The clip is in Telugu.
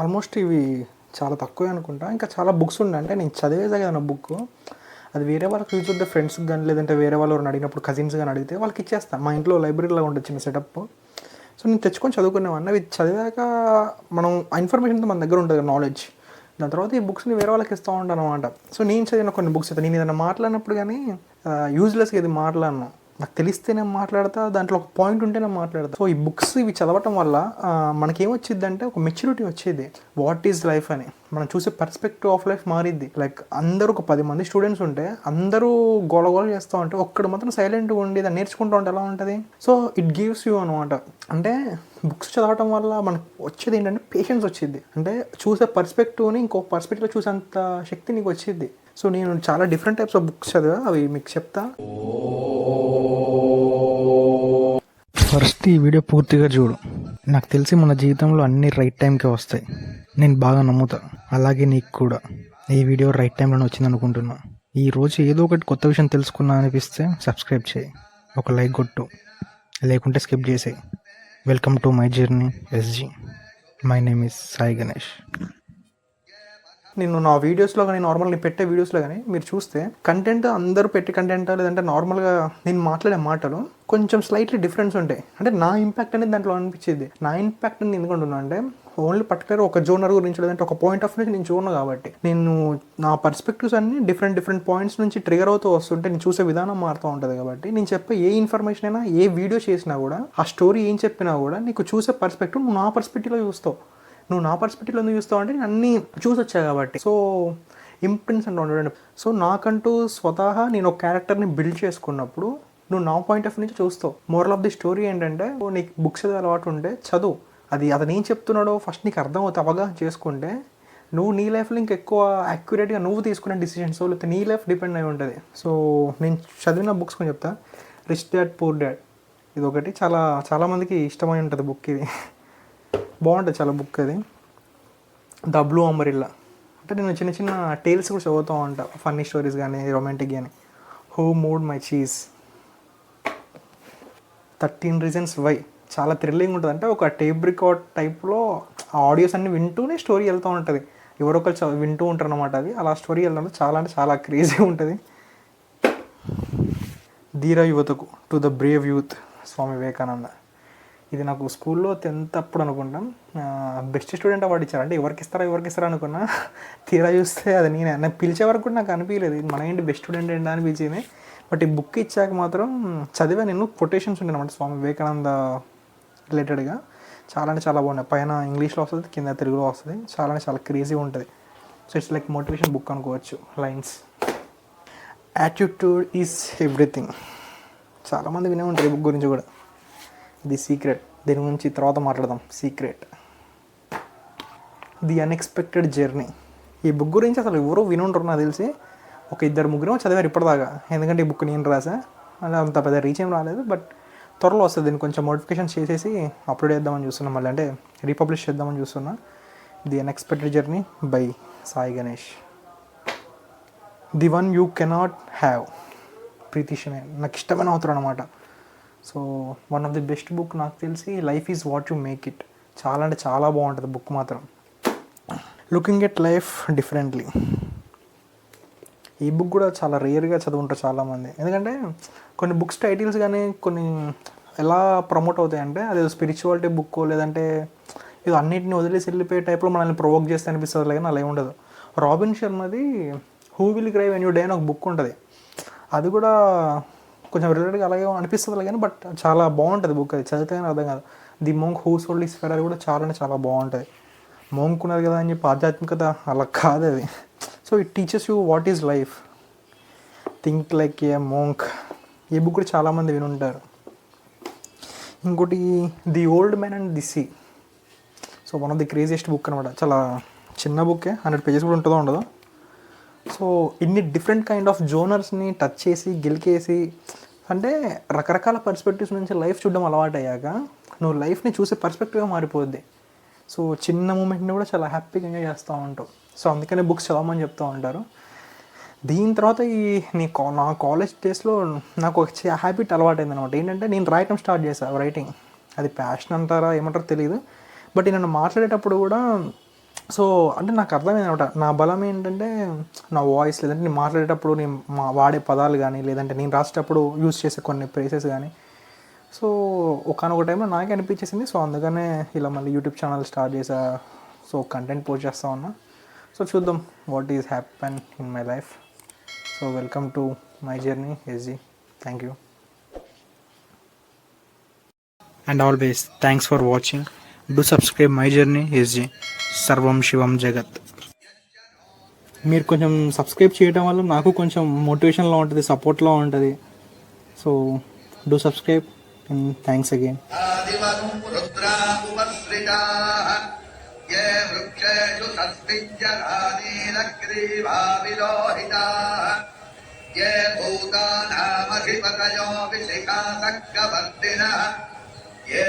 ఆల్మోస్ట్ ఇవి చాలా తక్కువే అనుకుంటా. ఇంకా చాలా బుక్స్ ఉండే, అంటే నేను చదివేదే కదా బుక్, అది వేరే వాళ్ళకి యూజ్ అవుతుంది, ఫ్రెండ్స్కి కానీ లేదంటే వేరే వాళ్ళు ఎవరైనా అడిగినప్పుడు కజిన్స్ కానీ అడిగితే వాళ్ళకి ఇచ్చేస్తాను. మా ఇంట్లో లైబ్రరీలో ఉంటుంది చిన్న సెటప్. సో నేను తెచ్చుకొని చదువుకునేవాడిని. అవి చదివాక మనం ఆ ఇన్ఫర్మేషన్తో మన దగ్గర ఉంటుంది నాలెడ్జ్. దాని తర్వాత ఈ బుక్స్ని వేరే వాళ్ళకి ఇస్తూ ఉంటాను అనమాట. సో నేను చదివిన కొన్ని బుక్స్ అయితే నేను ఏదైనా మాట్లాడినప్పుడు కానీ యూజ్లెస్గా ఇది మాట్లాడను. నాకు తెలిస్తే నేను మాట్లాడతా, దాంట్లో ఒక పాయింట్ ఉంటే నేను మాట్లాడతా. సో ఈ బుక్స్ ఇవి చదవటం వల్ల మనకేమొచ్చింది అంటే ఒక మెచ్యూరిటీ వచ్చేది, వాట్ ఈజ్ లైఫ్ అని. మనం చూసే పర్స్పెక్టివ్ ఆఫ్ లైఫ్ మారిద్ది. లైక్ అందరూ ఒక 10 మంది స్టూడెంట్స్ ఉంటే అందరూ గోల చేస్తూ ఉంటే ఒక్కడు మాత్రం సైలెంట్గా ఉండి దాన్ని నేర్చుకుంటూ ఉంటే ఎలా ఉంటుంది. సో ఇట్ గివ్స్ యూ అనమాట. అంటే బుక్స్ చదవటం వల్ల మనకు వచ్చేది ఏంటంటే పేషెన్స్ వచ్చింది. అంటే చూసే పర్స్పెక్టివ్ని ఇంకో పర్స్పెక్టివ్లో చూసేంత శక్తి నీకు వచ్చింది. సో నేను చాలా డిఫరెంట్ టైప్స్ ఆఫ్ బుక్స్ చదివా, అవి మీకు చెప్తా. ఫస్ట్ ఈ వీడియో పూర్తిగా చూడు. నాకు తెలిసి మన జీవితంలో అన్ని రైట్ టైంకే వస్తాయి, నేను బాగా నమ్ముతా. అలాగే నీకు కూడా ఈ వీడియో రైట్ టైంలోనే వచ్చింది అనుకుంటున్నా. ఈరోజు ఏదో ఒకటి కొత్త విషయం తెలుసుకున్నా అనిపిస్తే సబ్స్క్రైబ్ చేయి, ఒక లైక్ కొట్టు, లేకుంటే స్కిప్ చేసేయి. Welcome to my journey SG. My name is Sai Ganesh. నేను నా వీడియోస్లో కానీ నార్మల్ నేను పెట్టే వీడియోస్లో కానీ మీరు చూస్తే కంటెంట్ అందరూ పెట్టే కంటెంట్ లేదంటే నార్మల్గా నేను మాట్లాడే మాటలు కొంచెం స్లైట్లీ డిఫరెన్స్ ఉంటాయి. అంటే నా ఇంపాక్ట్ అనేది దాంట్లో అనిపించేది. నా ఇంపాక్ట్ అనేది ఎందుకంటున్నా అంటే ఓన్లీ పర్టికులర్ ఒక జోనర్ గురించి లేదంటే ఒక పాయింట్ ఆఫ్ నుంచి నేను చూడను కాబట్టి నేను నా పర్స్పెక్టివ్స్ అన్ని డిఫరెంట్ పాయింట్స్ నుంచి ట్రిగర్ అవుతూ వస్తుంటే నేను చూసే విధానం మారుతూ ఉంటుంది. కాబట్టి నేను చెప్పే ఏ ఇన్ఫర్మేషన్ అయినా ఏ వీడియో చేసినా కూడా ఆ స్టోరీ ఏం చెప్పినా కూడా నీకు చూసే పర్స్పెక్టివ్ నువ్వు నా పర్స్పెక్టివ్లో చూస్తావు. నువ్వు నా పర్స్పెక్టివ్లో ఎందుకు చూస్తావు అంటే నేను అన్నీ చూసి వచ్చా కాబట్టి. సో ఇంప్రింట్స్ అంటే ఉండడం. సో నాకంటూ స్వతహా నేను ఒక క్యారెక్టర్ని బిల్డ్ చేసుకున్నప్పుడు నువ్వు నా పాయింట్ ఆఫ్ నుంచి చూస్తావు. మోరల్ ఆఫ్ ది స్టోరీ ఏంటంటే నీకు బుక్స్ చదివే అలవాటు ఉంటే చదువు, అది అతను ఏం చెప్తున్నాడో ఫస్ట్ నీకు అర్థం అవుతుంది, అవగాహన చేసుకుంటే నువ్వు నీ లైఫ్లో ఇంకెక్కువ యాక్యురేట్గా నువ్వు తీసుకునే డిసిషన్స్ లేకపోతే నీ లైఫ్ డిపెండ్ అయి ఉంటుంది. సో నేను చదివిన బుక్స్ కొంచెం చెప్తా. రిచ్ డాడ్ పూర్ డాడ్ ఇది ఒకటి చాలామందికి ఇష్టమై ఉంటుంది బుక్. ఇది బాగుంటుంది చాలా బుక్. అది ద బ్లూ అంబ్రెల్లా. అంటే నేను చిన్న టేల్స్ కూడా చదువుతూ ఉంటాను, ఫన్నీ స్టోరీస్ కానీ రొమాంటిక్ కానీ. Who moved my cheese, 13 reasons why, చాలా థ్రిల్లింగ్ ఉంటుంది. అంటే ఒక టేప్ రికార్డ్ టైప్లో ఆడియోస్ అన్ని వింటూనే స్టోరీ వెళ్తూ ఉంటుంది. ఎవరొకరు వింటూ ఉంటారు అన్నమాట. అది అలా స్టోరీ వెళ్తుంటే చాలా అంటే చాలా క్రేజీ ఉంటుంది. ధీర యువతకు, to the Brave youth, Swami Vivekananda. ఇది నాకు స్కూల్లో 10th అప్పుడు అనుకుంటాం బెస్ట్ స్టూడెంట్ అవార్డు ఇచ్చారు. అంటే ఎవరికి ఇస్తారా అనుకున్నా, తీరా చూస్తే అది నేను పిలిచే వరకు కూడా నాకు అనిపించలేదు మన ఏంటి బెస్ట్ స్టూడెంట్ ఏంటా అనిపించింది. బట్ ఈ బుక్ ఇచ్చాక మాత్రం చదివా. నేను కొటేషన్స్ ఉంటాయి అన్నమాట స్వామి వివేకానంద రిలేటెడ్గా. చాలా అంటే చాలా బాగున్నాయి. పైన ఇంగ్లీష్లో వస్తుంది, కింద తెలుగులో వస్తుంది. చాలా అంటే చాలా క్రేజీ ఉంటుంది. So it's like motivation book అనుకోవచ్చు. Lines, attitude is everything. చాలామంది వినే ఉంటారు ఈ బుక్ గురించి కూడా. ది సీక్రెట్, దీని గురించి తర్వాత మాట్లాడదాం. Secret, the unexpected journey. ఈ బుక్ గురించి అసలు ఎవరో వినుంటారు నాకు తెలిసి. ఒక 2-3 చదివారు ఇప్పటిదాకా. ఎందుకంటే ఈ బుక్ నేను రాసా, అలా అంత పెద్ద రీచ్ ఏం రాలేదు. బట్ త్వరలో వస్తుంది. దీన్ని కొంచెం మోడిఫికేషన్ చేసేసి అప్లోడ్ చేద్దామని చూస్తున్నాం, మళ్ళీ అంటే రీపబ్లిష్ చేద్దామని చూస్తున్నా. The unexpected journey by Sai Ganesh. The one you cannot have, Preeti Shenoy. నాకు ఇష్టమైన అవుతారు అనమాట. So one of the best book నాకు తెలిసి life is what you make it. చాలా అంటే చాలా బాగుంటుంది బుక్ మాత్రం. Looking at life differently. ఈ బుక్ కూడా చాలా రేర్గా చదువుంటారు చాలామంది. ఎందుకంటే కొన్ని బుక్స్ టైటిల్స్ కానీ కొన్ని ఎలా ప్రమోట్ అవుతాయంటే అది స్పిరిచువాలిటీ బుక్ లేదంటే ఇది అన్నింటిని వదిలేసి వెళ్ళిపోయే టైప్లో మనల్ని ప్రొవోక్ చేస్తే అనిపిస్తుంది. కానీ అలా ఉండదు. రాబిన్ శర్మది who will cry when you die అని ఒక బుక్ ఉంటుంది. అది కూడా కొంచెం రిలేటెడ్గా అలాగే అనిపిస్తుంది కానీ బట్ చాలా బాగుంటుంది బుక్. అది చదివితే కానీ అర్థం కాదు. The monk who sold his Ferrari కూడా చాలా అంటే చాలా బాగుంటుంది. మోంక్ ఉన్నది కదా అని చెప్పి ఆధ్యాత్మికత అలా కాదు అది. So it teachers you what is life, think like A monk. ఈ బుక్ కూడా చాలామంది వినుంటారు. ఇంకోటి the old man and the sea. So one of the craziest book అనమాట. చాలా చిన్న బుక్కే, 100 pages కూడా ఉంటుందో ఉండదు. సో ఇన్ని డిఫరెంట్ కైండ్ ఆఫ్ జోనర్స్ని టచ్ చేసి గెలికేసి, అంటే రకరకాల పర్స్పెక్టివ్స్ నుంచి లైఫ్ చూడడం అలవాటు అయ్యాక నువ్వు లైఫ్ని చూసే పర్స్పెక్టివ్గా మారిపోద్ది. సో చిన్న మూమెంట్ని కూడా చాలా హ్యాపీగా ఎంజాయ్ చేస్తూ ఉంటావు. సో అందుకనే బుక్స్ చదవమని చెప్తూ ఉంటారు. దీని తర్వాత నా కాలేజ్ డేస్లో నాకు ఒక హ్యాబిట్ అలవాటైంది అనమాట. ఏంటంటే నేను రాయటం స్టార్ట్ చేశాను. రైటింగ్ అది ప్యాషన్ అంటారా ఏమంటారో తెలియదు. బట్ నేను మాట్లాడేటప్పుడు కూడా సో అంటే నాకు అర్థమైంది అనమాట. నా బలం ఏంటంటే నా వాయిస్, లేదంటే నేను మాట్లాడేటప్పుడు నేను వాడే పదాలు కానీ, లేదంటే నేను రాసేటప్పుడు యూజ్ చేసే కొన్ని ఫ్రేసెస్ కానీ. సో ఒకానొక టైంలో నాకే అనిపించేసింది. సో అందుకనే ఇలా మళ్ళీ యూట్యూబ్ ఛానల్ స్టార్ట్ చేసా. సో కంటెంట్ పోస్ట్ చేస్తా ఉన్నా. సో చూద్దాం what is happen in my life. So welcome to my journey SG. Thank you and always thanks for watching. Do subscribe my journey SG. సర్వం శివం జగత్. మీరు కొంచెం సబ్స్క్రైబ్ చేయడం వల్ల నాకు కొంచెం మోటివేషన్లో ఉంటుంది, సపోర్ట్లో ఉంటుంది. So do subscribe and thanks again. ये भूतानामधिपतयो विशिखासक्कवर्तिनः ये